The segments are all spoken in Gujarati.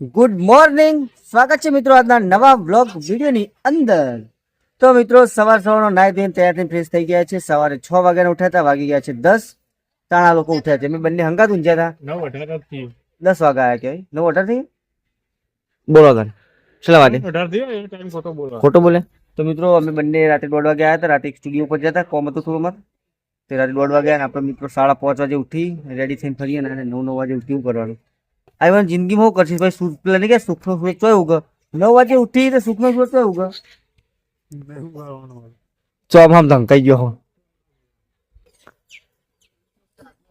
ગુડ મોર્નિંગ, સ્વાગત છે મિત્રો આજના નવા વ્લોગ વિડીયોની અંદર. તો મિત્રો સવારનો નાઈ ધોઈને તૈયાર થઈને ફ્રેશ થઈ ગયા છે. સવારે 6 વાગ્યાને ઉઠ્યા હતા, વાગી ગયા છે 10. તાણા લોકો ઉઠ્યા છે. મેં બંને હંગાત ઊંઝ્યા હતા. 10 વાગ્યા આવ્યા કે 9:18 થઈ બોલો આગળ છેલ્લા વાગે ખોટો બોલે. તો મિત્રો અમે બંને રાતે 1:30 વાગે આવ્યા હતા. રાતે સ્ટુડિયો પર જતા કોમ હતું થોડું મત તે રાતે 1:30 વાગે અને આપણે મિત્રો 5:30 વાગે ઉઠી રેડી થઈને ફરીએ અને 9 વાગે ઉઠી શું કરવાનું આ જિંદગીમાં શું કરશે ભાઈ? સુખ પેલા નહીં કે સુખનો સૂરજ ચોય ઉગે 9 વાગે ઉઠી તો સુખનો સૂરજ ચોય ઉગે ચોમ આમ ધંકાઈ ગયો હો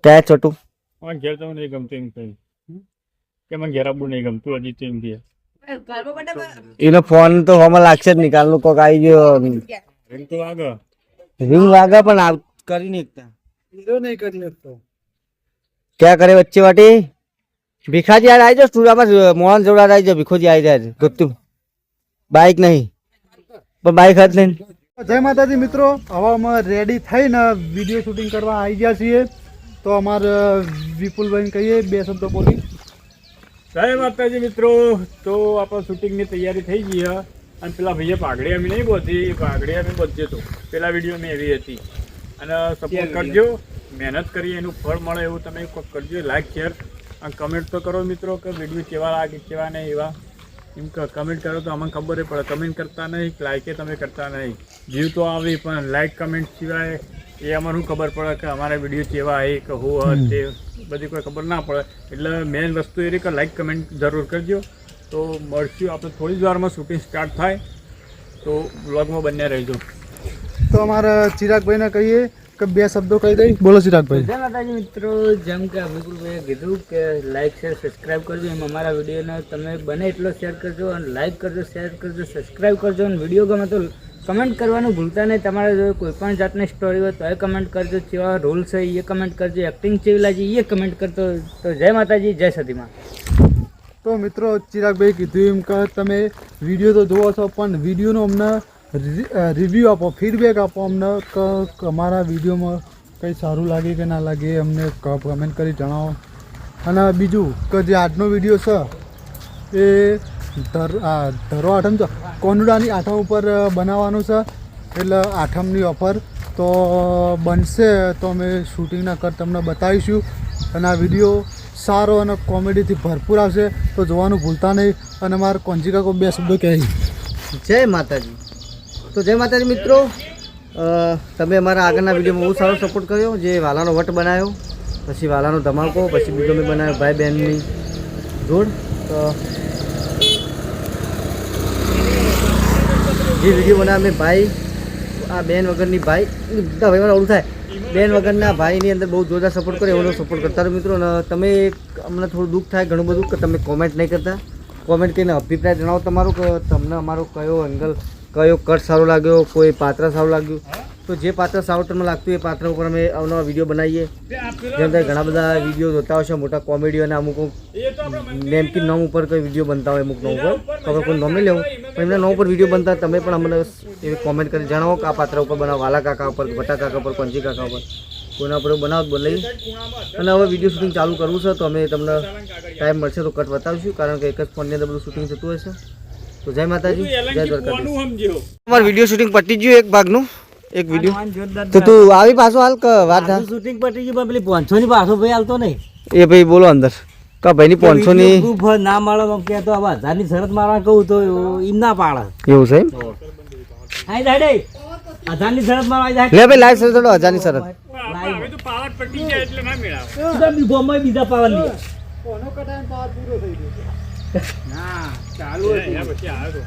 ક્યાં છોટું ઘેર જવું નહીં ગમતું એમ કઈ કે મને ઘેર આવવું નહીં ગમતું હજી તો એમ કે એનો ફોન તો હમણાં લાગશે જ નહીં. કાલનું કોક આવી ગયો રિંગ તો વાગે રિંગ વાગે પણ કરી નહીં એકતા નહીં કરી શકતો. ક્યાં કરે વચ્ચે વાટી ભીખાજી યાર આવી જાઓ સ્ટુડિયોમાં મોહન જોડા આવી જાઓ. ભીખોજી આવી જાય ગોતું બાઈક નહીં પણ બાઈક હાથ લઈને. જય માતાજી મિત્રો, હવે અમે રેડી થઈને વિડીયો શૂટિંગ કરવા આવી ગયા છીએ. તો અમારે વિપુલભાઈને કહીએ 2 શબ્દો બોલી. જય માતાજી મિત્રો, તો આપણે શૂટિંગની તૈયારી થઈ ગઈ છે અને પેલા ભાઈએ પાઘડી અમે નહીં બોધી, પાઘડી અમે બોધીએ તો પેલા વિડીયો મેં એવી હતી. અને સપોર્ટ કરજો, મહેનત કરીએ એનું ફળ મળે એવું તમે કરજો. લાઈક શેર અને કમેન્ટ તો કરો મિત્રો કે વિડીયો કેવા લાગે કેવા નહીં એવા એમ કમેન્ટ કરો તો અમને ખબર પડે. કમેન્ટ કરતા નહીં, લાઈકે તમે કરતા નહીં. જીવ તો આવી પણ લાઈક કમેન્ટ સિવાય એ અમારે શું ખબર પડે કે અમારા વિડીયો કેવા આવે કે હું તે બધી કોઈ ખબર ના પડે. એટલે મેઇન વસ્તુ એ રહી કે લાઈક કમેન્ટ જરૂર કરજો. તો મળશું આપણે થોડી જ વારમાં શૂટિંગ સ્ટાર્ટ થાય તો વ્લોગમાં બન્યા રહેજો. તો અમારા ચિરાગભાઈને કહીએ કે 2 શબ્દો કહી દઈ. બોલો ચિરાગભાઈ. જય માતાજી મિત્રો, જેમ કે વિપુલભાઈએ કીધું કે લાઈક શેર સબસ્ક્રાઈબ કરજો. એમ અમારા વિડીયોને તમે બને એટલો શેર કરજો અને લાઈક કરજો, શેર કરજો, સબસ્ક્રાઈબ કરજો. અને વિડીયો ગમે તો કમેન્ટ કરવાનું ભૂલતા નહીં. તમારે જો કોઈ પણ જાતની સ્ટોરી હોય તો એ કમેન્ટ કરજો. કેવા રોલ છે એ કમેન્ટ કરજો. એક્ટિંગ કેવી લાગી એ કમેન્ટ કરજો. તો જય માતાજી, જય સતીમાં. તો મિત્રો ચિરાગભાઈ કીધું એમ કે તમે વિડીયો તો જોવો છો પણ વિડીયોનો અમને રિવ્યૂ આપો, ફીડબેક આપો અમને કે અમારા વિડીયોમાં કંઈ સારું લાગે કે ના લાગે અમને કમેન્ટ કરી જણાવો. અને બીજું કે જે આજનો વિડીયો છે એ ધરો આઠમ છે, કોનુડાની આઠમ ઉપર બનાવવાનું છે. એટલે આઠમની ઓફર તો બનશે તો અમે શૂટિંગના કર તમને બતાવીશું. અને આ વિડીયો સારો અને કોમેડીથી ભરપૂર આવશે તો જોવાનું ભૂલતા નહીં. અને મારા કોંજી કાકો 2 શબ્દો કહે. જય માતાજી. તો જય માતાજી મિત્રો, તમે અમારા આગળના વિડીયોમાં બહુ સારો સપોર્ટ કર્યો. જે વાલાનો વટ બનાવ્યો, પછી વાલાનો ધમાકો, પછી બીજો મેં બનાવ્યો ભાઈ બહેનની જોડ. તો જે વિડીયો બનાવ્યો મેં ભાઈ આ બેન વગરની ભાઈ બધા ભાઈમાં ઓળું થાય બેન વગરના ભાઈની અંદર બહુ જોરદાર સપોર્ટ કર્યો. એનો સપોર્ટ કરતા રહો મિત્રો. અને તમે અમને થોડું દુઃખ થાય ઘણું બધું કે તમે કોમેન્ટ નહીં કરતા. કોમેન્ટ કરીને અભિપ્રાય જણાવો તમારો કે તમને અમારો કયો એંગલ, કયો કટ સારો લાગ્યો, કોઈ પાત્ર સારું લાગ્યું. તો જે પાત્ર સારું તમને લાગતું એ પાત્ર ઉપર અમે અવનવા વિડીયો બનાવીએ. જેમ કે ઘણા બધા વિડીયો જોતા હોય છે મોટા કોમેડીઓ અને અમુક નેમકી નોમ ઉપર કોઈ વિડીયો બનતા હોય અમુક નોમ ઉપર. તો આપણે કોઈ નોમ નહીં લેવું પણ એમના નોમ ઉપર વિડીયો બનતા તમે પણ અમને એવી કોમેન્ટ કરી જણાવો કે આ પાત્ર ઉપર બનાવો, વાલા કાકા ઉપર, ભટ્ટા કાકા ઉપર, કોંજી કાકા ઉપર, કોઈના ઉપર બનાવો બનાવી. અને હવે વિડીયો શૂટિંગ ચાલુ કરવું છે તો અમે તમને ટાઈમ મળશે તો કટ બતાવીશું. કારણ કે એક જ ફોનની અંદર બધું શૂટિંગ થતું હશે. તો જય માતાજી, જય દ્વારકાધીશ. અમારું વિડીયો શૂટિંગ પતી ગયું એક ભાગનું, એક વિડીયો. તો તું આવી પાછો હાલ કે વાત શૂટિંગ પતી ગયું પણ પેલી 500 ની પાછો ભાઈ હાલતો નહીં. એ ભાઈ બોલો અંદર કા ભાઈ ની 500 ની ગ્રુપ ના મળે તો કે તો 1000 ની શરત મારવા કહું તો એમ ના પાડે. એવું છે આઈ દાડે 1000 ની શરત મારવા જાય. લે ભાઈ લાઈવ શરત 1000 ની શરત. હવે તો પાવર પટી જાય એટલે ના મેળાવે. બીજા પાવર ની ના ચાલુ છે પછી આવ્યો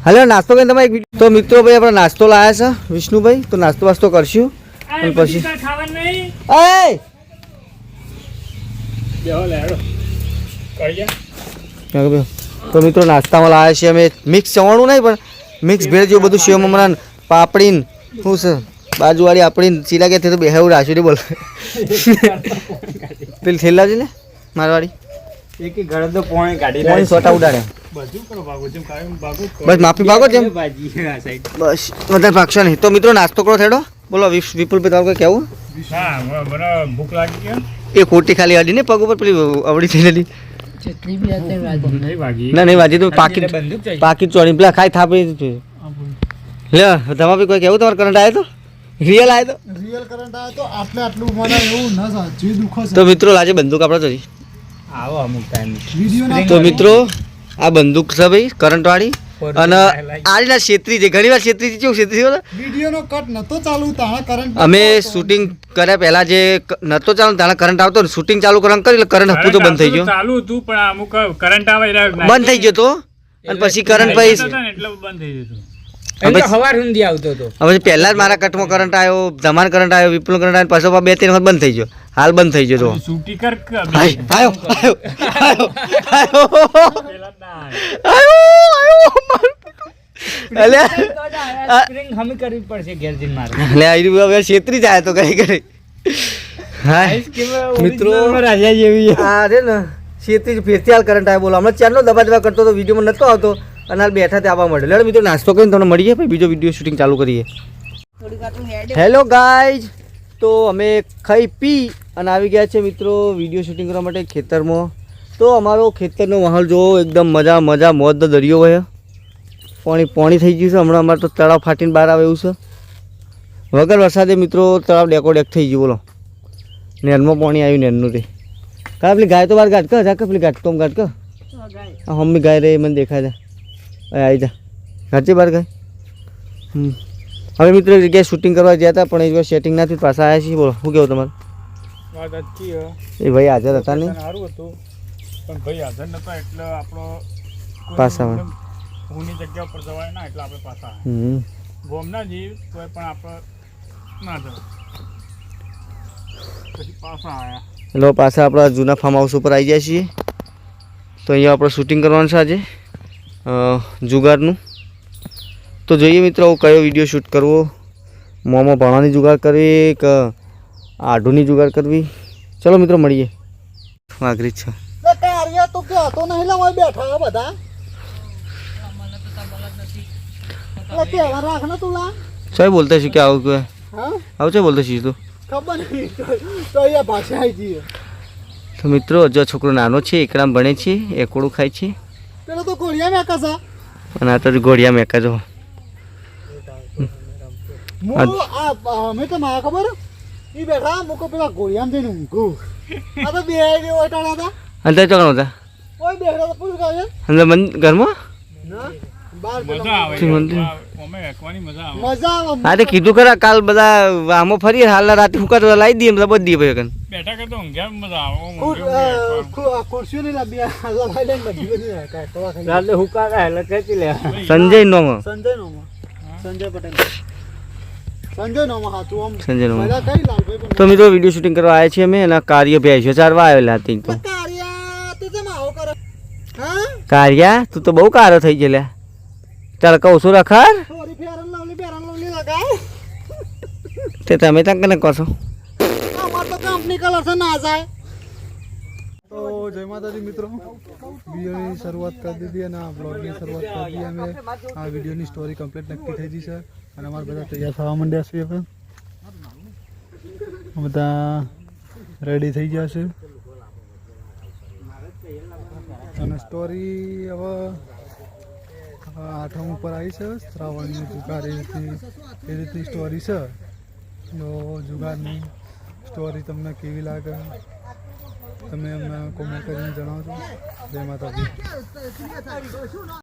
હાલો નાસ્તો કરીને તમે એક તો મિત્રો ભાઈ આપણે નાસ્તો લાયા છે વિષ્ણુભાઈ. તો નાસ્તો વાસ્તો કરશું અને પછી તો મિત્રો નાસ્તામાં લાવ્યા છીએ અમે મિક્સ ચવાણું નહીં પણ મિક્સ ભેળ જેવું બધું સેવ મમરા, પાપડીન શું છે બાજુવાળી આપણી ચીલા કે તો બેહાવું રાશી બોલ પેલી થેલા છે ને મારવાડી એક ઘરે તો પોણે ગાડી પોણી સોટા ઉડાડે. બધું કરો ભાગો જેમ કાયમ ભાગો બસ માફી ભાગો જેમ ભાજી આ સાઈડ બસ વધારે ભાગશો નહીં. તો મિત્રો નાસ્તો કરો થેડો બોલો વિપુલભાઈ તમારું કંઈ કહેવું? હા બરાબર ભૂખ લાગી ગયા એ ખોટી ખાલી અડી ને પગ ઉપર પેલી અવળી થઈ ગયેલી. નહીં વાગી ના નહીં વાજી તો પાકીટ ચોળી પેલા ખાઈ થાપી લે. તમારે કોઈ કહેવું તમારે કરંટ આવ્યો તો રિયલ આવ્યો તો? રિયલ કરંટ આવે તો આટલું મને એવું ન થાય જે દુખો છે. તો મિત્રો લાજે બંદૂક આપણે તો આવો અમુક ટાઈમ વિડીયો તો મિત્રો આ બંદૂક છે ભાઈ કરંટ વાળી અને આના છેતરી છે ઘણી વાર છેતરી કેવું છેતરી વિડીયોનો કટ નતો ચાલુ તાણા કરંટ અમે શૂટિંગ કર્યા પહેલા જે નતો ચાલુ તાણા કરંટ આવતો ને શૂટિંગ ચાલુ કરવાનું કરી એટલે કરંટ હતું તો બંધ થઈ ગયો. ચાલુ હતું પણ અમુક કરંટ આવે એટલે બંધ થઈ ગયો તો અને પછી કરંટ ભાઈ એટલે બંધ થઈ જતું. હવે સવાર સુધી આવતો હતો. હવે પહેલા જ મારા કટમાં કરંટ આવ્યો, ધમાન કરંટ આવ્યો, વિપુલ કરંટ આવ્યો, પાછો 2-3 વખત બંધ થઈ ગયો. હાલ બંધ થઈ ગયો તો શૂટી કર આયો પેલા ના સ્પ્રિંગ હમી કરવી પડશે ઘેર જઈને મારે. એટલે આ હવે છેતરી જાય તો કઈ કરી. હા મિત્રો રાજા જેવી આ રે ને છેતરી ફેરથી હાલ કરંટ આવ્યો. બોલો હમણાં ચારનો દબા કરતો તો વિડીયોમાં નતો આવતો અને હાલ બેઠા તે આવવા મળે. એટલે મિત્રો નાસ્તો કરીને તમને મળીએ પછી બીજો વિડીયો શૂટિંગ ચાલુ કરીએ. હેલો ગાઈઝ, તો અમે ખાઈ પી અને આવી ગયા છે મિત્રો વિડીયો શૂટિંગ કરવા માટે ખેતરમાં. તો અમારો ખેતરનો માહોલ જો એકદમ મજા મોજ દરિયો હોય. પાણી થઈ ગયું છે હમણાં. અમારે તો તળાવ ફાટીને બહાર આવે એવું છે. વગર વરસાદે મિત્રો તળાવ ડેકોડેક થઈ ગયું. બોલો નેરમાં પાણી આવ્યું નેરનું તે કા પેલી ગાય તો બહાર ગાટ કર જા કે પેલી ગાટ તો ગાટ કર હા મમ્મી ગાય રે મને દેખાય જા આવી જા ઘાટે બહાર ગાય. હવે મિત્રો એક જગ્યાએ શૂટિંગ કરવા ગયા હતા પણ એ સેટિંગ નથી પાછા આવ્યા છીએ. બોલો શું કેવું તમારે? વાત સાચી હે. એ ભાઈ હાજર હતા નહીં સારું હતું પણ ભાઈ હાજર નતા એટલે આપણો પાછા હુંની જગ્યા ઉપર જવાય ના એટલે આપણે પાછા ગોમ ના જઈએ તો પણ આપણે ના જવાય પછી પાછા આવ્યા. એટલે પાછા આપણા જૂના ફાર્મ હાઉસ ઉપર આવી ગયા છીએ. તો અહીંયા આપણે શૂટિંગ કરવાનું છે આજે જુગારનું. તો જોઈએ મિત્રો કયો વિડીયો શૂટ કરવો. મોંમાં ભણવાની જુગાડ કરવી કે આઢુની જુગાડ કરવી. ચલો મિત્રો મળીએ. વાઘરી છે તો કે હતો નહીં લા બેઠા બધા રાખ ને તું લા શું બોલતા શીખ કે આવું કે હા આવું છે બોલતા શીખ તું ખબર નહીં તો અહીંયા ભાષા આવી જઈએ. તો મિત્રો જો છોકરો નાનો છે એકડામ ભણે છે એકોડું ખાય છે પેલો તો ઘોડિયા મેકા છે અને આ તો ઘોડિયા મેકા જો અમે તો મારા ખબર ઈ બેઠા મુકો પેલા ઘોડિયામાં જઈને ઊંઘું આ તો બે ઓટાડા હતા અંદર ચોકણ હતા ઓય બેઠા તો પૂરું કાય અંદર ઘરમાં ના બાર મજા આવે મંદિર. અમે એકવાની મજા આવે. મજા આવે હા તે કીધું ખરા કાલ બધા આમો ફરીએ હાલના રાતે ફૂકા તો લાવી દઈએ બધા બધી ભાઈ કન બેઠા કરતો ઊંઘ્યા મજા આવે. ઓમ ઊંઘ્યા એકવાર. ખુરશીઓ નહીં લાવી લગાઈ લઈને બધી બધી કાઢવા ખાઈ રાતે હુકા એટલે ખેંચી લે. સંજય નો સંજય નોમાં સંજય પટેલ સંજય નોમાં હા તું આમ સંજય નો પહેલા કઈ લાલભાઈ પણ તો મિત્રો વિડીયો શૂટિંગ કરવા આવ્યા છીએ અમે અને કાર્ય ભેંસો ચારવા આવેલા હતી તો કારિયા તું કેમ આવો કરે હા કાર્યા તું તો બહુ કારો થઈ ગયેલા. ચાલ કહું છું રખાર સોરી ફેરન લવલી લગાય તે તમે ત્યાં કને કહો છો. અમાર તો કંપની કલર છે ના જાય તો જય માતાજી મિત્રો વિડીયોની શરૂઆત કરી દીધી અને આ બ્લોગની શરૂઆત કરી દીધી અમે આ વિડીયોની સ્ટોરી કમ્પ્લીટ નક્કી થઈ ગઈ છે અને અમારા બધા તૈયાર થવા માંડ્યા છે હવે બધા રેડી થઈ ગયા છે અને સ્ટોરી હવે આઠમ ઉપર આવી છે શ્રાવણની જુગાર એ રીતની સ્ટોરી છે. તો જુગારની સ્ટોરી તમને કેવી લાગે તમે અમને કોમેન્ટ કરીને જણાવજો. જય માતાજી.